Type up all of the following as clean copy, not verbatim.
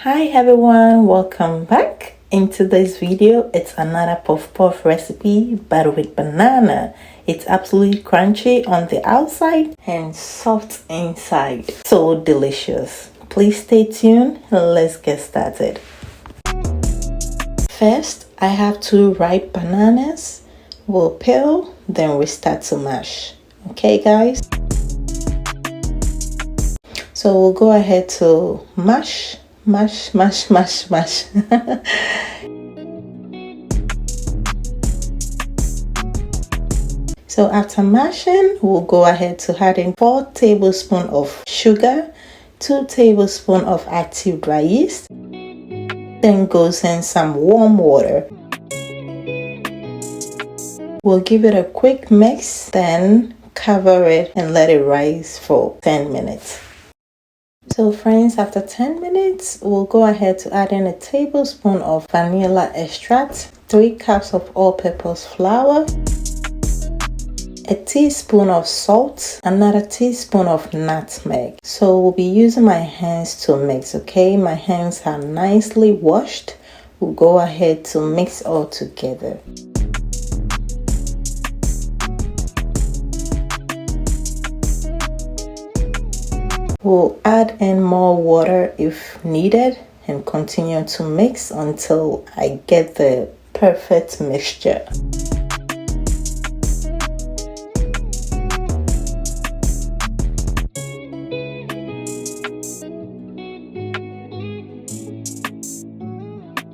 Hi everyone, welcome back. Into this video, it's another puff puff recipe but with banana. It's absolutely crunchy on the outside and soft inside. So delicious. Please stay tuned and let's get started. First, I have 2 ripe bananas. We'll peel, then we start to mash. Okay guys? So we'll go ahead to mash. So after mashing, we'll go ahead to add in 4 tablespoons of sugar, 2 tablespoons of active dry yeast, then goes in some warm water. We'll give it a quick mix, then cover it and let it rise for 10 minutes. So friends, after 10 minutes, we'll go ahead to add in a tablespoon of vanilla extract, 3 cups of all-purpose flour, a teaspoon of salt, another teaspoon of nutmeg. So we'll be using my hands to mix, okay? My hands are nicely washed. We'll go ahead to mix all together. We'll add in more water if needed and continue to mix until I get the perfect mixture.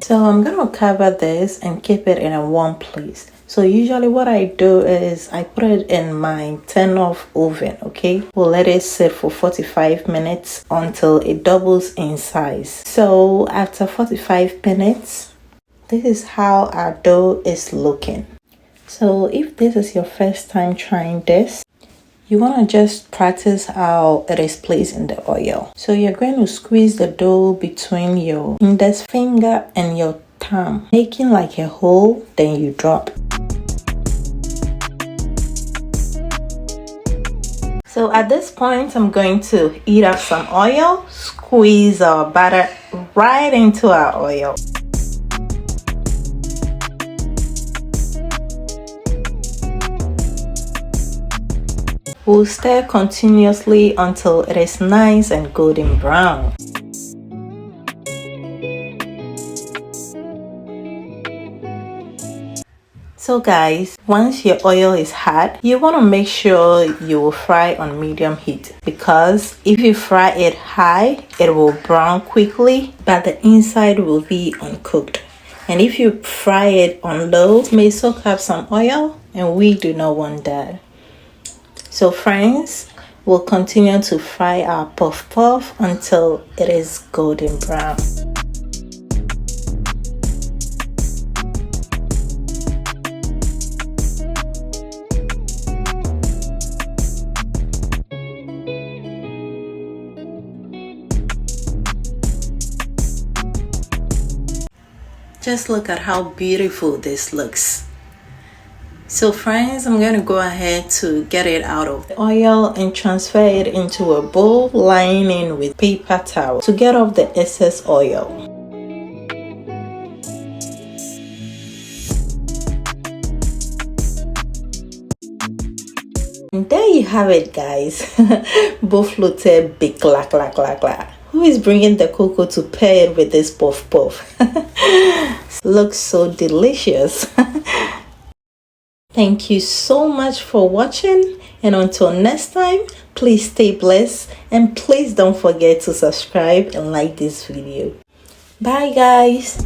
So I'm gonna cover this and keep it in a warm place. So usually what I do is I put it in my turn-off oven, okay? We'll let it sit for 45 minutes until it doubles in size. So after 45 minutes, this is how our dough is looking. So if this is your first time trying this, you want to just practice how it is placed in the oil. So you're going to squeeze the dough between your index finger and your thumb, making like a hole, then you drop. So at this point, I'm going to heat up some oil, squeeze our batter right into our oil. We'll stir continuously until it is nice and golden brown. So guys, once your oil is hot, you want to make sure you will fry on medium heat, because if you fry it high, it will brown quickly, but the inside will be uncooked. And if you fry it on low, it may soak up some oil, and we do not want that. So friends, we'll continue to fry our puff puff until it is golden brown. Just look at how beautiful this looks. So friends, I'm going to go ahead to get it out of the oil and transfer it into a bowl, lining with paper towel to get off the excess oil. And there you have it guys. Both floated big clack clack clack clack. Who is bringing the cocoa to pair it with this puff puff? Looks so delicious. Thank you so much for watching, and until next time, please stay blessed and please don't forget to subscribe and like this video. Bye guys.